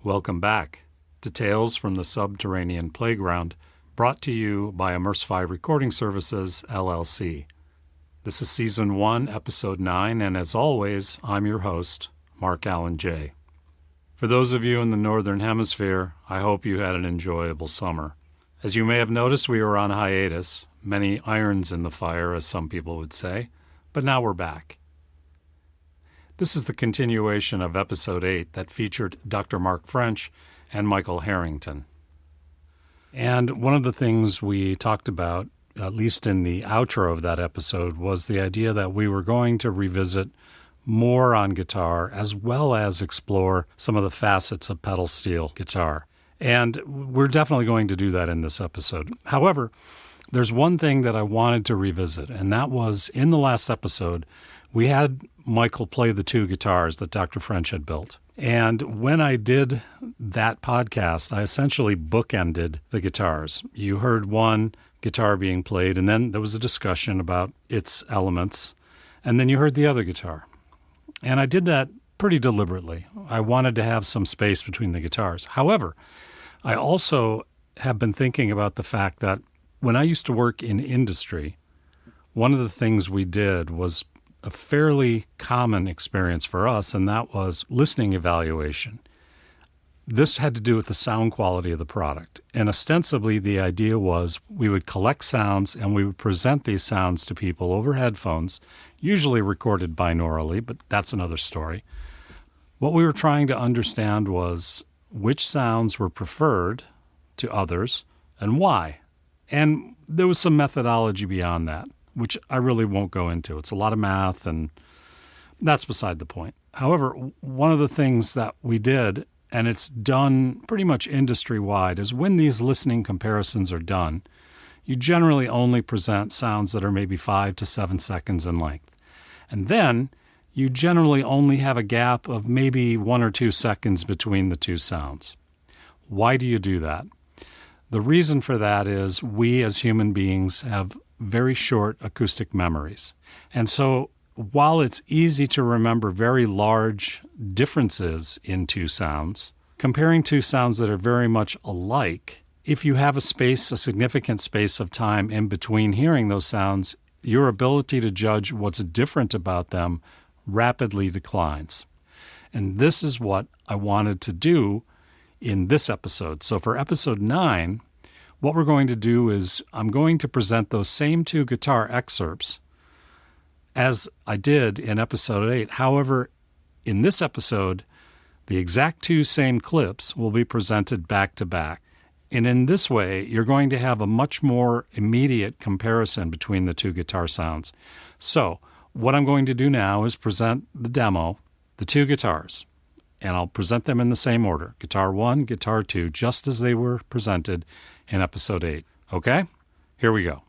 Welcome back to Tales from the Subterranean Playground, brought to you by Immersify Recording Services, LLC. This is Season 1, Episode 9, and as always, I'm your host, Mark Allen J. For those of you in the Northern Hemisphere, I hope you had an enjoyable summer. As you may have noticed, we were on hiatus, many irons in the fire, as some people would say, but now we're back. This is the continuation of Episode 8 that featured Dr. Mark French and Michael Harrington. And one of the things we talked about, at least in the outro of that episode, was the idea that we were going to revisit more on guitar as well as explore some of the facets of pedal steel guitar. And we're definitely going to do that in this episode. However, there's one thing that I wanted to revisit, and that was in the last episode, we had Michael play the two guitars that Dr. French had built. And when I did that podcast, I essentially bookended the guitars. You heard one guitar being played, and then there was a discussion about its elements, and then you heard the other guitar. And I did that pretty deliberately. I wanted to have some space between the guitars. However, I also have been thinking about the fact that when I used to work in industry, one of the things we did was a fairly common experience for us, and that was listening evaluation. This had to do with the sound quality of the product. And ostensibly, the idea was we would collect sounds and we would present these sounds to people over headphones, usually recorded binaurally, but that's another story. What we were trying to understand was which sounds were preferred to others and why. And there was some methodology beyond that, which I really won't go into. It's a lot of math, and that's beside the point. However, one of the things that we did, and it's done pretty much industry-wide, is when these listening comparisons are done, you generally only present sounds that are maybe 5 to 7 seconds in length. And then you generally only have a gap of maybe 1 or 2 seconds between the two sounds. Why do you do that? The reason for that is we as human beings have very short acoustic memories. And so while it's easy to remember very large differences in two sounds, comparing two sounds that are very much alike, if you have a significant space of time in between hearing those sounds, your ability to judge what's different about them rapidly declines. And this is what I wanted to do in this episode. So for episode 9, what we're going to do is I'm going to present those same two guitar excerpts as I did in episode 8. However, in this episode, the exact two same clips will be presented back to back. And in this way, you're going to have a much more immediate comparison between the two guitar sounds. So what I'm going to do now is present the demo, the two guitars, and I'll present them in the same order, guitar 1, guitar 2, just as they were presented in episode 8. Okay? Here we go.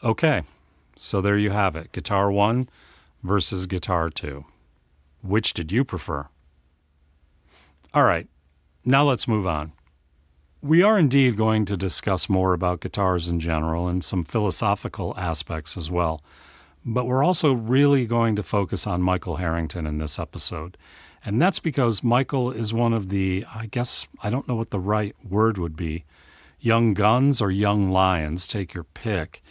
Okay, so there you have it, guitar 1 versus guitar 2. Which did you prefer? All right, now let's move on. We are indeed going to discuss more about guitars in general and some philosophical aspects as well, but we're also really going to focus on Michael Harrington in this episode. And that's because Michael is one of the, I don't know what the right word would be, young guns or young lions, take your pick,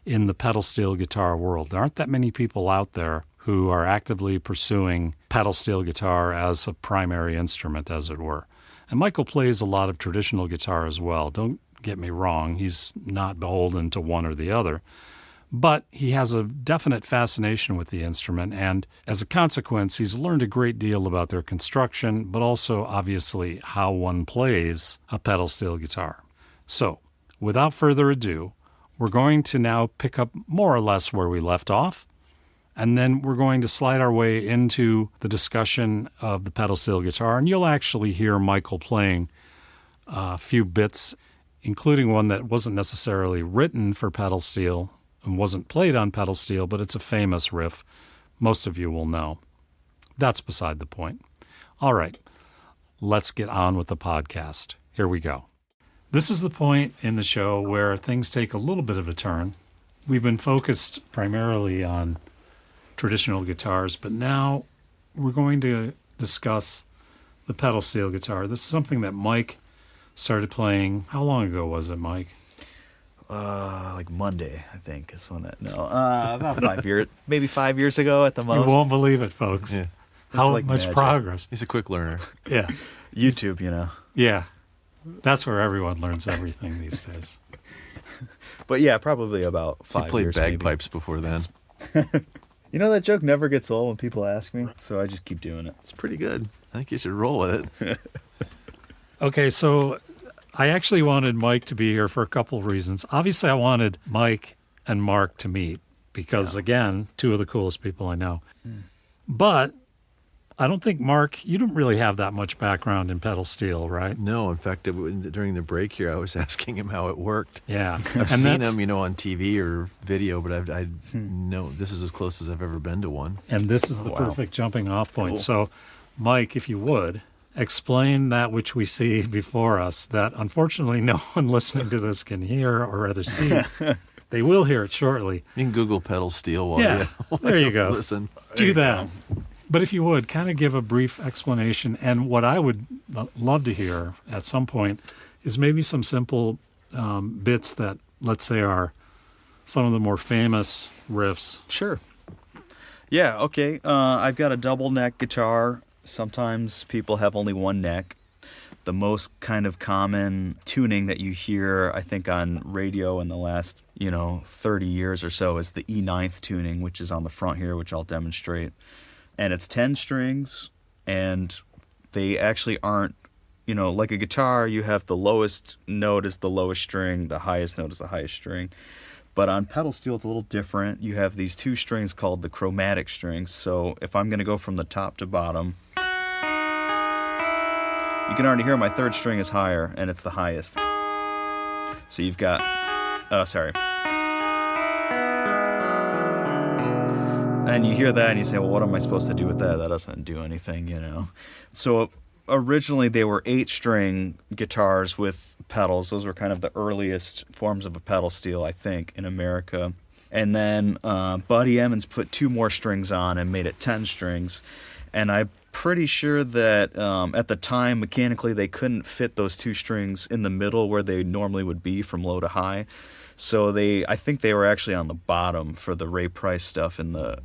in the pedal steel guitar world. There aren't that many people out there who are actively pursuing pedal steel guitar as a primary instrument, as it were. And Michael plays a lot of traditional guitar as well. Don't get me wrong, he's not beholden to one or the other. But he has a definite fascination with the instrument, and as a consequence, he's learned a great deal about their construction, but also, obviously, how one plays a pedal steel guitar. So, without further ado, we're going to now pick up more or less where we left off, and then we're going to slide our way into the discussion of the pedal steel guitar, and you'll actually hear Michael playing a few bits, including one that wasn't necessarily written for pedal steel, and wasn't played on pedal steel, but it's a famous riff. Most of you will know. That's beside the point. All right, let's get on with the podcast. Here we go. This is the point in the show where things take a little bit of a turn. We've been focused primarily on traditional guitars, but now we're going to discuss the pedal steel guitar. This is something that Mike started playing. How long ago was it, Mike? Like Monday, I think is when about 5 years, maybe 5 years ago at the most. You won't believe it, folks. Yeah. How like much magic. progress. He's a quick learner. Yeah. YouTube, Yeah. That's where everyone learns everything these days. But yeah, probably about 5 He played years. bagpipes before then. That joke never gets old when people ask me, so I just keep doing it. It's pretty good. I think you should roll with it. Okay, so I actually wanted Mike to be here for a couple of reasons. Obviously, I wanted Mike and Mark to meet because, again, two of the coolest people I know. But I don't think, Mark, you don't really have that much background in pedal steel, right? No, in fact, during the break here, I was asking him how it worked. Yeah. I've seen him, on TV or video, but I know this is as close as I've ever been to one. And this is the perfect jumping off point. Cool. So, Mike, if you would, explain that which we see before us that unfortunately no one listening to this can hear or rather see. They will hear it shortly. You can Google pedal steel while there you go. Listen. Do that. But if you would, kind of give a brief explanation. And what I would love to hear at some point is maybe some simple bits that, let's say, are some of the more famous riffs. Sure. Yeah, okay. I've got a double neck guitar. Sometimes people have only one neck. The most kind of common tuning that you hear, I think, on radio in the last, 30 years or so is the E9 tuning, which is on the front here, which I'll demonstrate. And it's 10 strings, and they actually aren't, like a guitar, you have the lowest note is the lowest string, the highest note is the highest string. But on pedal steel, it's a little different. You have these two strings called the chromatic strings. So if I'm going to go from the top to bottom, you can already hear my third string is higher, and it's the highest. So you've got, and you hear that and you say, well, what am I supposed to do with that? That doesn't do anything, So originally they were 8-string guitars with pedals. Those were kind of the earliest forms of a pedal steel, I think, in America. And then Buddy Emmons put 2 more strings on and made it 10 strings. And I'm pretty sure that at the time, mechanically, they couldn't fit those 2 strings in the middle where they normally would be from low to high. So I think they were actually on the bottom for the Ray Price stuff in the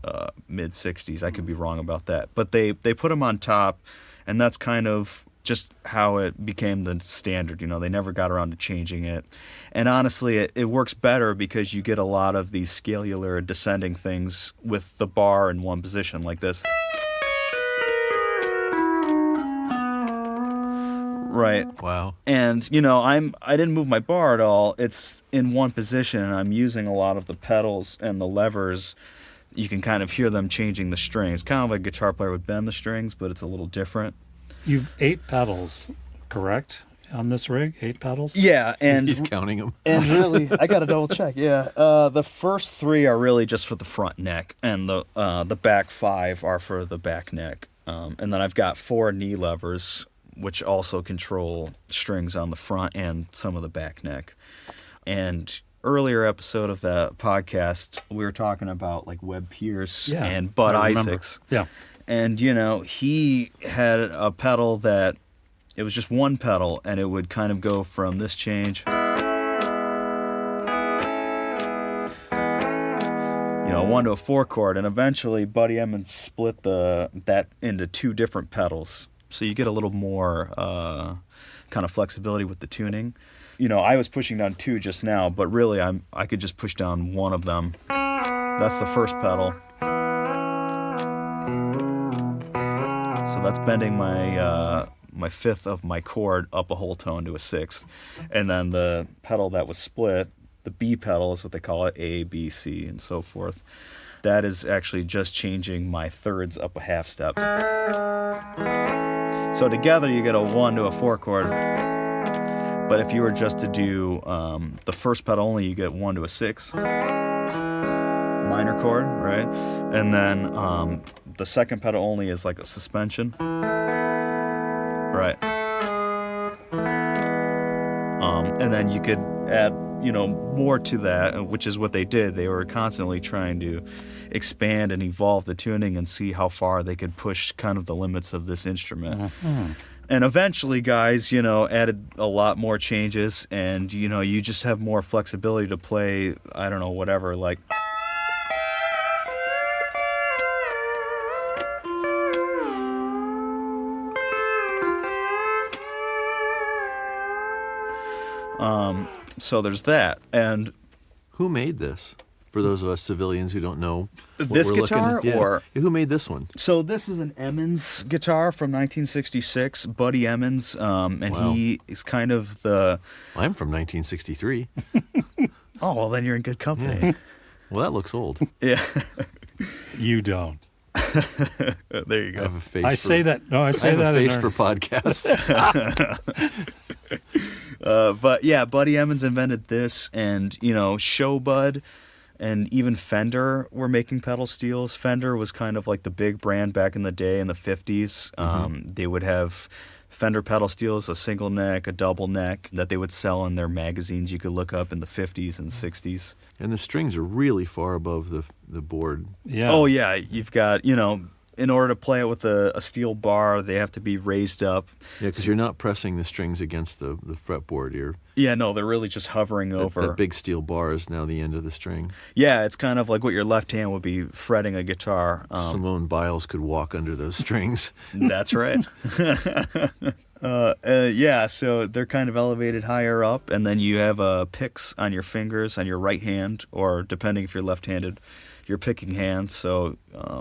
mid-'60s. I could be wrong about that. But they put them on top, and that's kind of just how it became the standard. They never got around to changing it. And honestly, it works better because you get a lot of these scalular descending things with the bar in one position like this. Right. Wow. And, I didn't move my bar at all. It's in one position, and I'm using a lot of the pedals and the levers. You can kind of hear them changing the strings. Kind of like a guitar player would bend the strings, but it's a little different. You've 8 pedals, correct, on this rig? 8 pedals? Yeah, and he's counting them. And really, I got to double check. Yeah, the first 3 are really just for the front neck, and the back 5 are for the back neck. And then I've got 4 knee levers, which also control strings on the front and some of the back neck. And earlier episode of the podcast, we were talking about like Webb Pierce and Bud Isaacs. Yeah. And, he had a pedal that, it was just one pedal, and it would kind of go from this change, 1 to a 4 chord, and eventually Buddy Emmons split that into 2 different pedals. so you get a little more kind of flexibility with the tuning. I was pushing down 2 just now, but really I could just push down one of them. That's the first pedal. So that's bending my 5th of my chord up a whole tone to a 6th. And then the pedal that was split, the B pedal is what they call it, A, B, C, and so forth. That is actually just changing my thirds up a half step. So together you get a 1 to a 4 chord. But if you were just to do the first pedal only, you get 1 to a 6 minor chord, right? And then the second pedal only is like a suspension, right? And then you could add, more to that, which is what they did. They were constantly trying to expand and evolve the tuning and see how far they could push kind of the limits of this instrument. Mm-hmm. And eventually, guys, added a lot more changes, and, you just have more flexibility to play, I don't know, whatever, like... So there's that. And who made this? For those of us civilians who don't know what this we're guitar, looking at. or who made this one? So this is an Emmons guitar from 1966, Buddy Emmons, and Wow. he is kind of the... I'm from 1963. Oh, well, then you're in good company. Yeah. Well, that looks old. Yeah. You don't. There you I go. have a face. I say that. No, I say I have that a in face for earnest. podcasts. But yeah, Buddy Emmons invented this, and Show Bud and even Fender were making pedal steels. Fender was kind of like the big brand back in the day in the 50s. They would have Fender pedal steels, a single neck, a double neck, that they would sell in their magazines you could look up in the 50s and 60s. And the strings are really far above the board. Yeah. Oh, yeah, you've got, in order to play it with a steel bar, they have to be raised up. Yeah, because you're not pressing the strings against the fretboard. Yeah, no, they're really just hovering over. That big steel bar is now the end of the string. Yeah, it's kind of like what your left hand would be fretting a guitar. Simone Biles could walk under those strings. That's right. Yeah, so they're kind of elevated higher up, and then you have picks on your fingers on your right hand, or depending if you're left-handed, your picking hand. So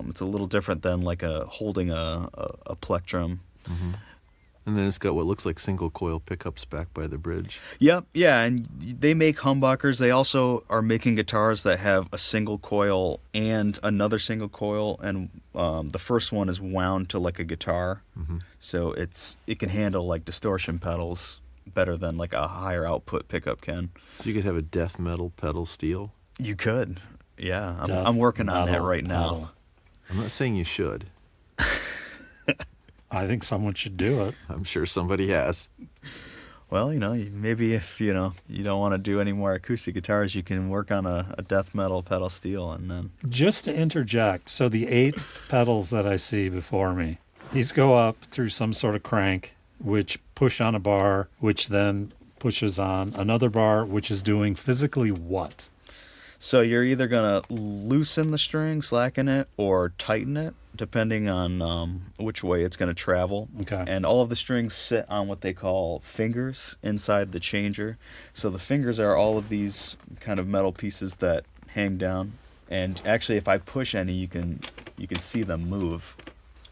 it's a little different than like holding a plectrum. Mm-hmm. And then it's got what looks like single coil pickups back by the bridge. Yep, yeah, and they make humbuckers. They also are making guitars that have a single coil and another single coil, and the first one is wound to like a guitar, so it can handle like distortion pedals better than like a higher output pickup can. So you could have a death metal pedal steel. You could, yeah. Death I'm working on that metal right now. pedal. I'm not saying you should. I think someone should do it. I'm sure somebody has. Well, maybe if you don't want to do any more acoustic guitars, you can work on a death metal pedal steel, and then Just to interject, so the 8 pedals that I see before me, these go up through some sort of crank, which push on a bar, which then pushes on another bar, which is doing physically what? so you're either gonna loosen the string, slacken it, or tighten it, depending on which way it's gonna travel. Okay. And all of the strings sit on what they call fingers inside the changer. So the fingers are all of these kind of metal pieces that hang down. And actually, if I push any, you can see them move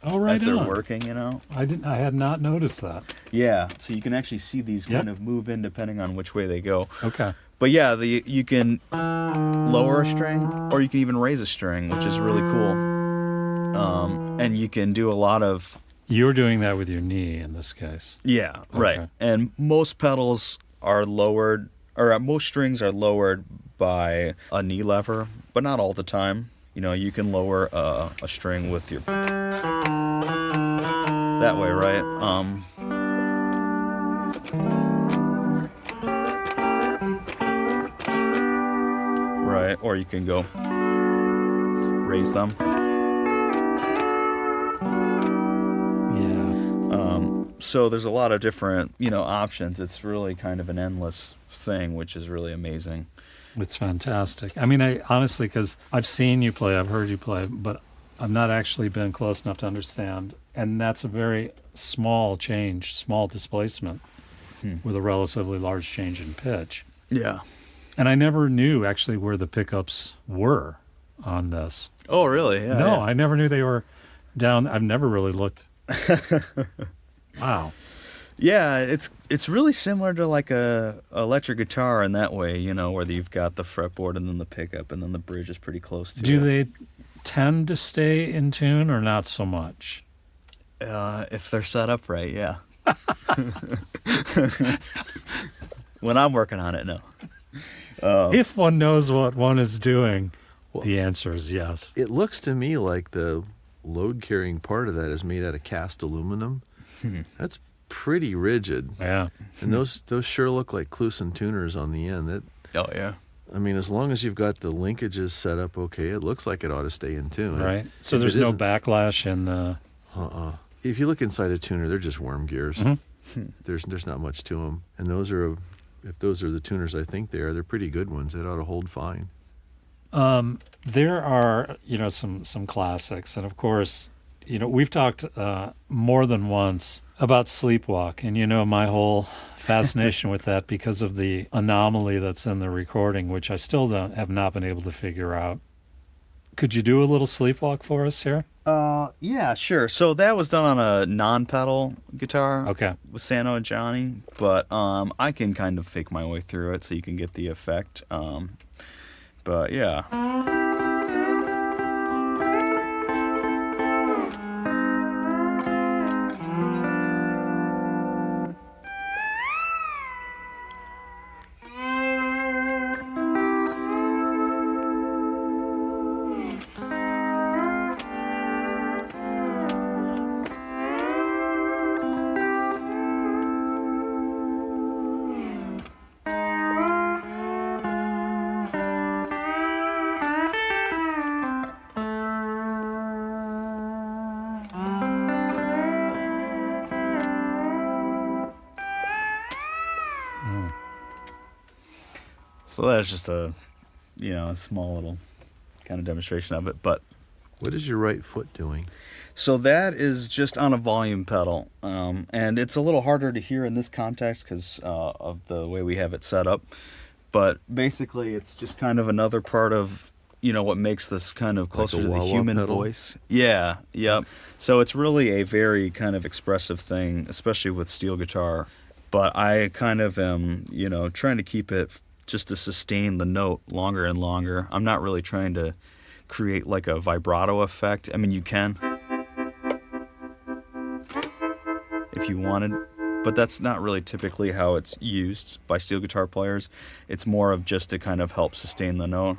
Oh, right as they're on. working. I had not noticed that. Yeah. So you can actually see these Yep. kind of move in depending on which way they go. Okay. But yeah, you can lower a string, or you can even raise a string, which is really cool. And you can do a lot of... You're doing that with your knee in this case. Yeah, right. Okay. And most pedals are lowered, or most strings are lowered by a knee lever, but not all the time. You can lower a string with your... That way, right? Right, or you can go raise them. Yeah. So there's a lot of different, options. It's really kind of an endless thing, which is really amazing. It's fantastic. I mean, I honestly, because I've seen you play, I've heard you play, but I've not actually been close enough to understand. And that's a very small change, small displacement with a relatively large change in pitch. Yeah. And I never knew actually where the pickups were on this. Oh, really? Yeah. No, yeah. I never knew they were down. I've never really looked. Wow. Yeah, it's really similar to like a electric guitar in that way, you know, where you've got the fretboard and then the pickup and then the bridge is pretty close to it. Do they tend to stay in tune or not so much? If they're set up right, yeah. When I'm working on it, no. If one knows what one is doing, the answer is yes. It looks to me like the load-carrying part of that is made out of cast aluminum. That's pretty rigid. Yeah. And those sure look like Kluson tuners on the end. Oh, yeah. I mean, as long as you've got the linkages set up okay, it looks like it ought to stay in tune. Right. So If there's it no isn't- backlash in the... If you look inside a tuner, they're just worm gears. Mm-hmm. There's not much to them. And those are, if those are the tuners I think they are, they're pretty good ones. It ought to hold fine. There are, some classics. And of course, we've talked more than once about Sleepwalk. And, my whole fascination with that because of the anomaly that's in the recording, which I still have not been able to figure out. Could you do a little Sleepwalk for us here? Yeah, sure. So that was done on a non-pedal guitar. Okay. With Sano and Johnny, but I can kind of fake my way through it so you can get the effect. But yeah. So that's just a small little kind of demonstration of it. But What is your right foot doing? so that is just on a volume pedal, and it's a little harder to hear in this context because of the way we have it set up. But basically, it's just kind of another part of what makes this kind of closer Like a to the wah-wah human pedal? voice. Yeah, yep. So it's really a very kind of expressive thing, especially with steel guitar. But I kind of am, trying to keep it just to sustain the note longer and longer. I'm not really trying to create like a vibrato effect. I mean, you can if you wanted, but that's not really typically how it's used by steel guitar players. It's more of just to kind of help sustain the note.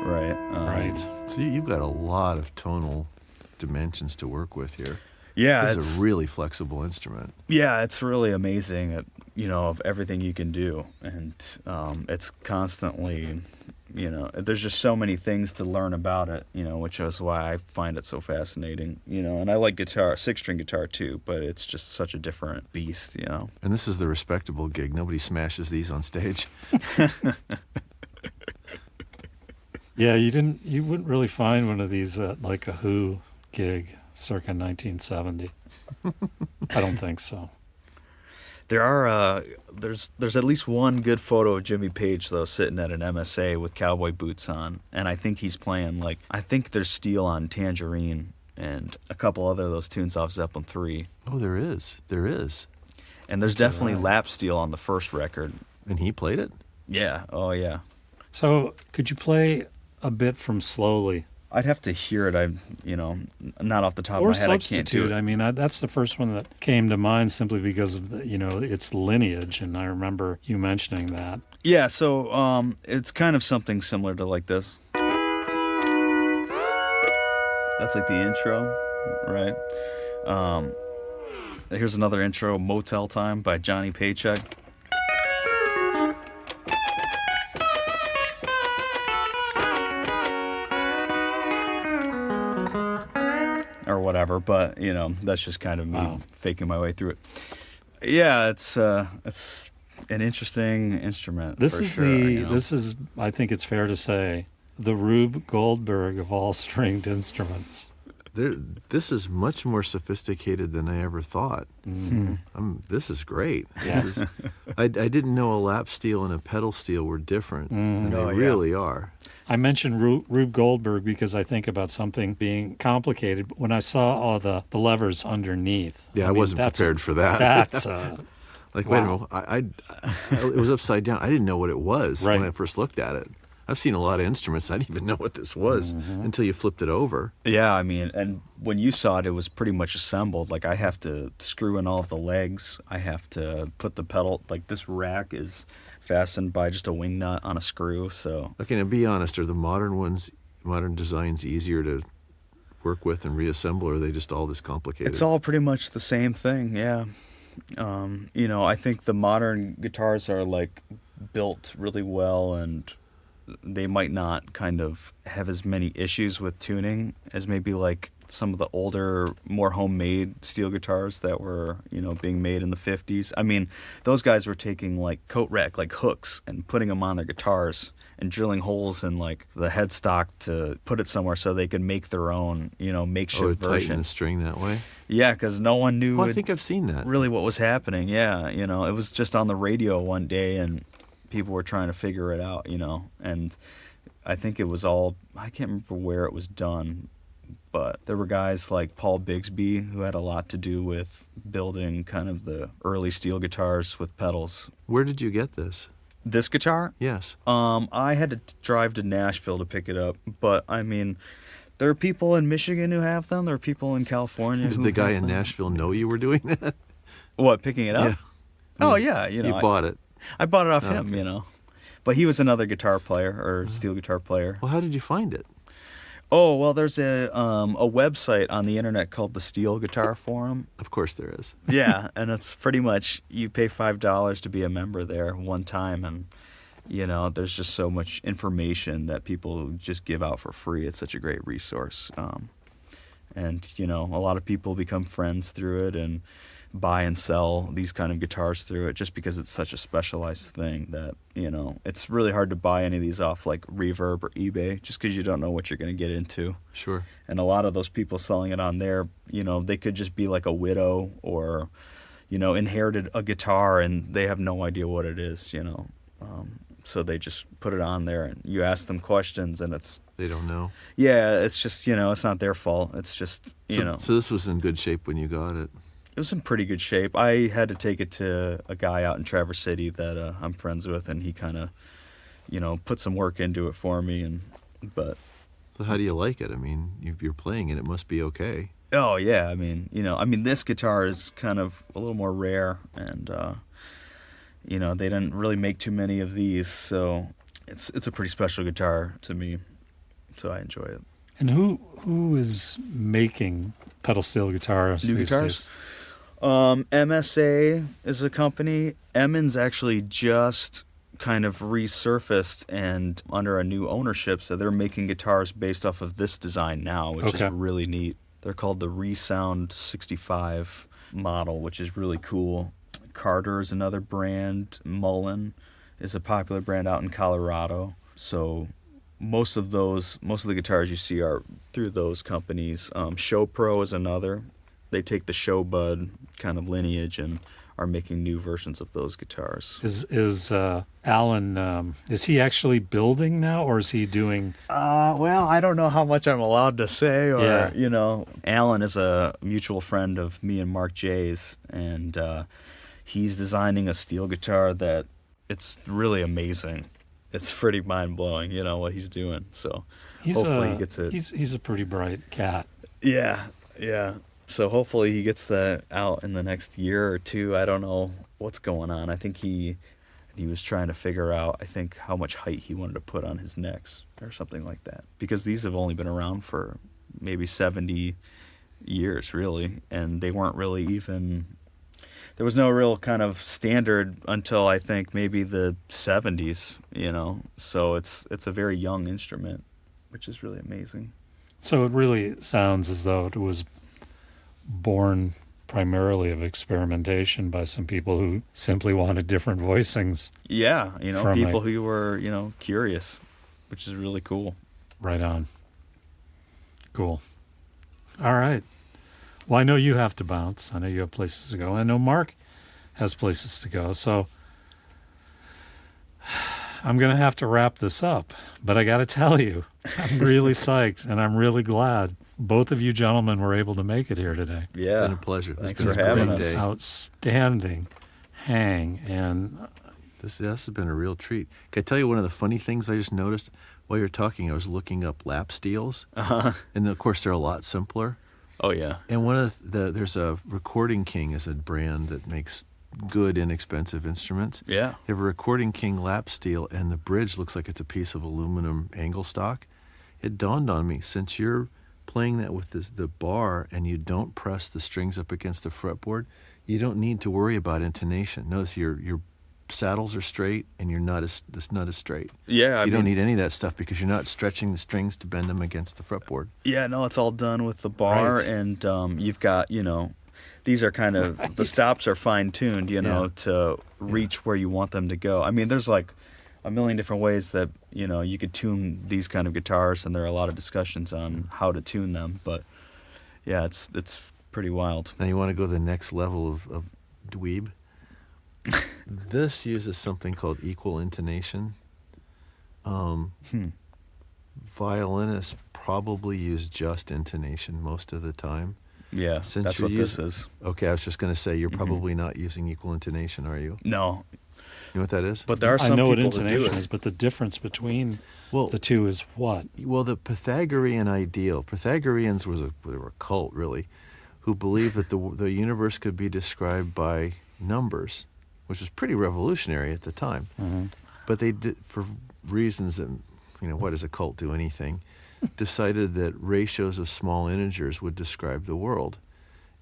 Right. Right. So you've got a lot of tonal dimensions to work with here. Yeah, This is a really flexible instrument. Yeah, it's really amazing at, of everything you can do. And it's constantly, there's just so many things to learn about it, which is why I find it so fascinating, and I like guitar, 6-string guitar too, but it's just such a different beast, And this is the respectable gig. Nobody smashes these on stage. Yeah, you wouldn't really find one of these at like a Who gig circa 1970. I don't think so. There are there's at least one good photo of Jimmy Page though sitting at an MSA with cowboy boots on, and I think he's playing I think there's steel on Tangerine and a couple other of those tunes off Zeppelin 3. Oh, there is. And there's definitely lap steel on the first record. And he played it? Yeah. Oh yeah. So could you play a bit from Slowly? I'd have to hear it. Not off the top Or of my head. I can't Substitute. do it. I mean, that's the first one that came to mind simply because of its lineage, and I remember you mentioning that. Yeah. So it's kind of something similar to like this. That's like the intro, right? Here's another intro, Motel Time by Johnny Paycheck. Or whatever, but that's just kind of me faking my way through it. Yeah, it's an interesting instrument. This for is sure, this is, I think it's fair to say, the Rube Goldberg of all stringed instruments. This is much more sophisticated than I ever thought. Mm-hmm. This is great. Yeah. This is, I didn't know a lap steel and a pedal steel were different, and Oh, they yeah. really are. I mentioned Rube Goldberg because I think about something being complicated when I saw all the levers underneath. Yeah, I mean, wasn't prepared for that. That's Like, wow. wait a minute, it was upside down. I didn't know what it was Right. when I first looked at it. I've seen a lot of instruments. I didn't even know what this was until you flipped it over. Yeah, I mean, and when you saw it, it was pretty much assembled. Like, I have to screw in all of the legs. I have to put the pedal, like, this rack is fastened by just a wing nut on a screw, so. Okay, now be honest, are the modern designs easier to work with and reassemble, or are they just all this complicated? It's all pretty much the same thing, yeah. I think the modern guitars are, like, built really well, and they might not kind of have as many issues with tuning as maybe like some of the older, more homemade steel guitars that were, being made in the 50s. I mean, those guys were taking like coat rack, like hooks, and putting them on their guitars and drilling holes in like the headstock to put it somewhere so they could make their own, makeshift tighten version. the string that way? Yeah, because no one knew Well, I think I've seen that. really what was happening. Yeah, it was just on the radio one day and people were trying to figure it out, and I think it was all, I can't remember where it was done, but there were guys like Paul Bigsby who had a lot to do with building kind of the early steel guitars with pedals. Where did you get this? This guitar? Yes. I had to drive to Nashville to pick it up, but I mean, there are people in Michigan who have them, there are people in California Did who the guy have in them. Nashville know you were doing that? What, picking it up? Yeah. Oh, yeah, You bought it. I bought it off Oh, him, okay. But he was another guitar player or steel guitar player. Well, how did you find it? Oh, well, there's a website on the internet called the Steel Guitar Forum. Of course there is. Yeah, and it's pretty much you pay $5 to be a member there one time, and there's just so much information that people just give out for free. It's such a great resource, and a lot of people become friends through it and buy and sell these kind of guitars through it just because it's such a specialized thing that it's really hard to buy any of these off like Reverb or eBay just because you don't know what you're going to get into. Sure. And a lot of those people selling it on there, they could just be like a widow or inherited a guitar and they have no idea what it is, so they just put it on there and you ask them questions and They don't know. yeah, it's just it's not their fault. It's just So this was in good shape when you got it. It was in pretty good shape. I had to take it to a guy out in Traverse City that I'm friends with, and he kind of, put some work into it for me. But So how do you like it? I mean, you're playing it. It must be okay. oh yeah, I mean, this guitar is kind of a little more rare, and they didn't really make too many of these, so it's a pretty special guitar to me. So I enjoy it. And who is making pedal steel guitars New these guitars? days? MSA is a company. Emmons actually just kind of resurfaced and under a new ownership, so they're making guitars based off of this design now, which Okay. is really neat. They're called the Resound 65 model, which is really cool. Carter is another brand. Mullen is a popular brand out in Colorado. So most of the guitars you see are through those companies. Show Pro is another. They take the Show Bud kind of lineage and are making new versions of those guitars. Is Alan? Is he actually building now, or is he doing? Well, I don't know how much I'm allowed to say, or Yeah. Alan is a mutual friend of me and Mark Jay's, and he's designing a steel guitar that it's really amazing. It's pretty mind blowing, what he's doing. So hopefully he gets it. He's a pretty bright cat. Yeah. So hopefully he gets that out in the next year or two. I don't know what's going on. I think he was trying to figure out, I think, how much height he wanted to put on his necks or something like that. Because these have only been around for maybe 70 years, really. And they weren't really even... There was no real kind of standard until, I think, maybe the 70s, So it's a very young instrument, which is really amazing. So it really sounds as though it was born primarily of experimentation by some people who simply wanted different voicings. Yeah, From people who were, curious, which is really cool. Right on. Cool. All right. Well, I know you have to bounce. I know you have places to go. I know Mark has places to go. So I'm going to have to wrap this up. But I got to tell you, I'm really psyched, and I'm really glad both of you gentlemen were able to make it here today. Yeah. It's been a pleasure. Thanks It's for been a having great us. day. Outstanding hang. And This has been a real treat. Can I tell you one of the funny things I just noticed? While you're talking, I was looking up lap steels. Uh-huh. And of course, they're a lot simpler. Oh, yeah. And there's a Recording King is a brand that makes good, inexpensive instruments. Yeah. They have a Recording King lap steel, and the bridge looks like it's a piece of aluminum angle stock. It dawned on me, since you're playing that with the bar and you don't press the strings up against the fretboard, you don't need to worry about intonation. Notice your saddles are straight and this nut is straight. Yeah, You don't need any of that stuff because you're not stretching the strings to bend them against the fretboard. Yeah, no, it's all done with the bar, Right. and you've got, these are kind of, the stops are fine-tuned, Yeah. to reach where you want them to go. I mean, there's like a million different ways that, you could tune these kind of guitars, and there are a lot of discussions on how to tune them, but yeah, it's pretty wild. Now you want to go to the next level of dweeb? This uses something called equal intonation. Violinists probably use just intonation most of the time. Yeah, Since that's you're what using- this is. Okay, I was just going to say, you're probably not using equal intonation, are you? No, You know what that is? but there are some I know what people that do intonation it. is, but the difference between Well, the two is what? Well, the Pythagorean ideal. Pythagoreans they were a cult, really, who believed that the universe could be described by numbers, which was pretty revolutionary at the time. Mm-hmm. But they did, for reasons that, what does a cult do anything, decided that ratios of small integers would describe the world.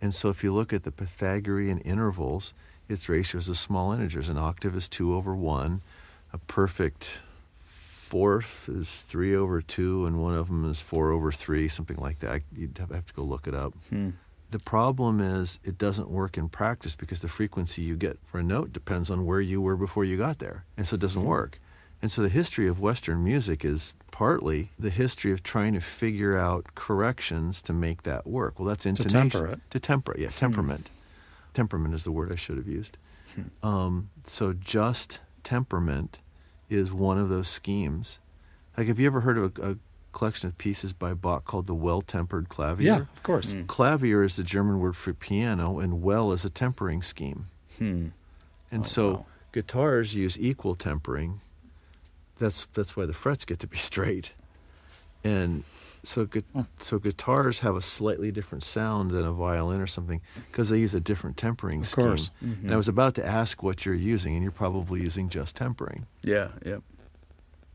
And so if you look at the Pythagorean intervals, it's ratios of small integers. An octave is 2/1, a perfect fourth is 3/2, and one of them is 4/3, something like that. You'd have to go look it up. The problem is it doesn't work in practice because the frequency you get for a note depends on where you were before you got there. And so it doesn't work. And so the history of Western music is partly the history of trying to figure out corrections to make that work. Well, that's intonation. temper it. To temper it, yeah, temperament. Temperament is the word I should have used. So just temperament is one of those schemes. Like, have you ever heard of a collection of pieces by Bach called the Well-Tempered Clavier? Yeah, of course. Clavier is the German word for piano, and well is a tempering scheme. And wow. guitars use equal tempering. That's why the frets get to be straight. And so guitars have a slightly different sound than a violin or something because they use a different tempering scheme. course. And I was about to ask what you're using, and you're probably using just tempering. Yeah, yep.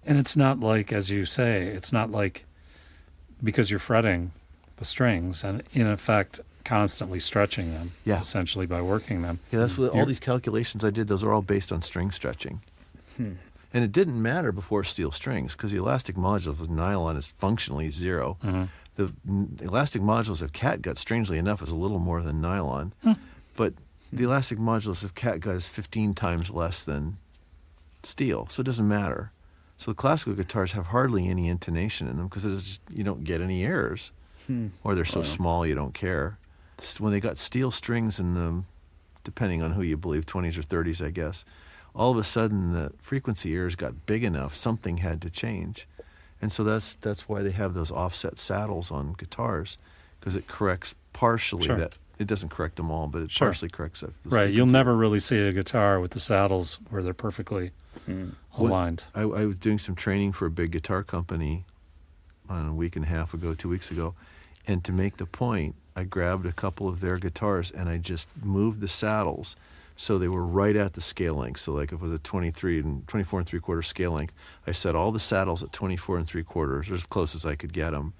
And it's not like, as you say, it's not like because you're fretting the strings and, in effect, constantly stretching them, Yeah. essentially by working them. Yeah, that's what all You're- these calculations I did. Those are all based on string stretching. And it didn't matter before steel strings because the elastic modulus of nylon is functionally 0. The elastic modulus of catgut, strangely enough, is a little more than nylon. But the elastic modulus of catgut is 15 times less than steel, so it doesn't matter. So the classical guitars have hardly any intonation in them because you don't get any errors. Or they're so small you don't care. When they got steel strings in them, depending on who you believe, 20s or 30s, I guess, all of a sudden the frequency errors got big enough, something had to change. And so that's why they have those offset saddles on guitars, because it corrects partially Sure. that. It doesn't correct them all, but it Sure. partially corrects that. Right. You'll never really see a guitar with the saddles where they're perfectly aligned. I was doing some training for a big guitar company a week and a half ago, 2 weeks ago, and to make the point, I grabbed a couple of their guitars and I just moved the saddles so they were right at the scale length. So like if it was a 24 and 3/4 scale length, I set all the saddles at 24 and 3/4, or as close as I could get them.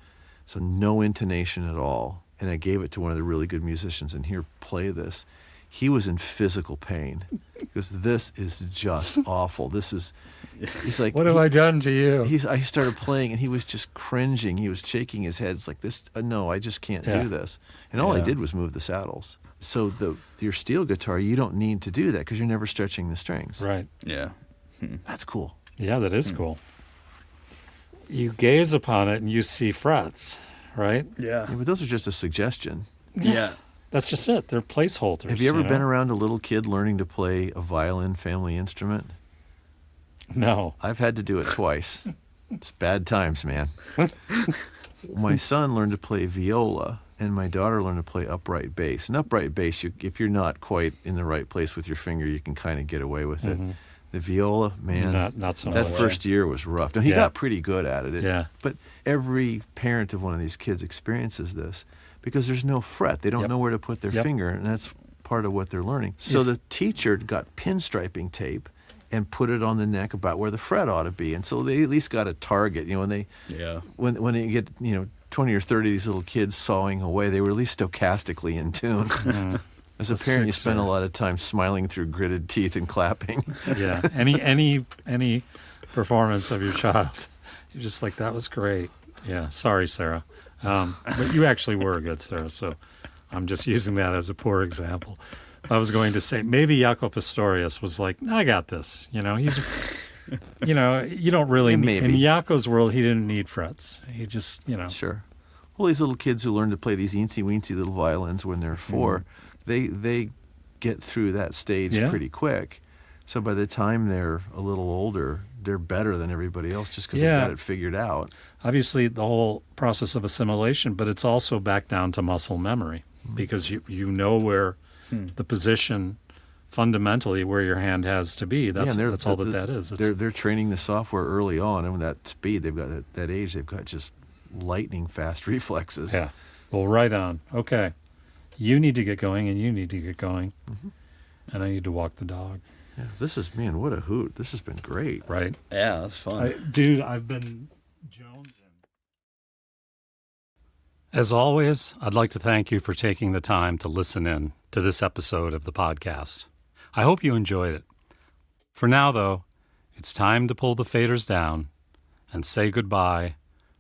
So no intonation at all. And I gave it to one of the really good musicians, and here, play this. He was in physical pain because this is just awful. He's like, What have I done to you? I started playing and he was just cringing. He was shaking his head. It's like, this, no, I just can't Yeah. do this. And all I Yeah. did was move the saddles. So your steel guitar, you don't need to do that because you're never stretching the strings. Right. Yeah. That's cool. Yeah, that is cool. you gaze upon it and you see frets, right? Yeah. Yeah, but those are just a suggestion. Yeah. That's just it. They're placeholders. Have you ever been know? around a little kid learning to play a violin family instrument? No. I've had to do it twice. It's bad times, man. My son learned to play viola, and my daughter learned to play upright bass. And upright bass, if you're not quite in the right place with your finger, you can kind of get away with it. The viola, man, Not so that much. first year was rough. Now, he Yeah. got pretty good at it. Yeah. But every parent of one of these kids experiences this because there's no fret. They don't Yep. know where to put their Yep. finger, and that's part of what they're learning. So the teacher got pinstriping tape and put it on the neck about where the fret ought to be. And so they at least got a target. You know, when they get, 20 or 30 of these little kids sawing away, they were at least stochastically in tune. As a That's parent, you sick, spend a sir. lot of time smiling through gritted teeth and clapping. Yeah. Any performance of your child, you're just like, that was great. Yeah. Sorry, Sarah. But you actually were good, Sarah. So I'm just using that as a poor example. I was going to say maybe Jaco Pastorius was like, I got this. He's, you don't really Yeah, need, in maybe. Jaco's world, he didn't need frets. He just, Sure. Well, these little kids who learn to play these eensy-weensy little violins when they're 4, they get through that stage Yeah. pretty quick. So by the time they're a little older, they're better than everybody else just because Yeah. they got it figured out. obviously the whole process of assimilation, but it's also back down to muscle memory because you know where the position fundamentally where your hand has to be. That's Yeah, and that's all that is. They're training the software early on, and with that speed, they've got that age, they've got just lightning fast reflexes. Yeah. Well, right on. Okay. You need to get going, and you need to get going, and I need to walk the dog. Yeah, this is, man, what a hoot. This has been great. Right. Yeah, that's fun. Dude, I've been jonesing. As always, I'd like to thank you for taking the time to listen in to this episode of the podcast. I hope you enjoyed it. For now, though, it's time to pull the faders down and say goodbye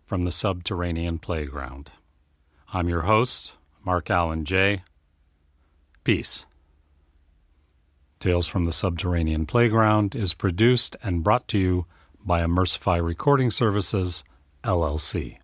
from the Subterranean Playground. I'm your host, Mark Allen J. Peace. Tales from the Subterranean Playground is produced and brought to you by Immersify Recording Services, LLC.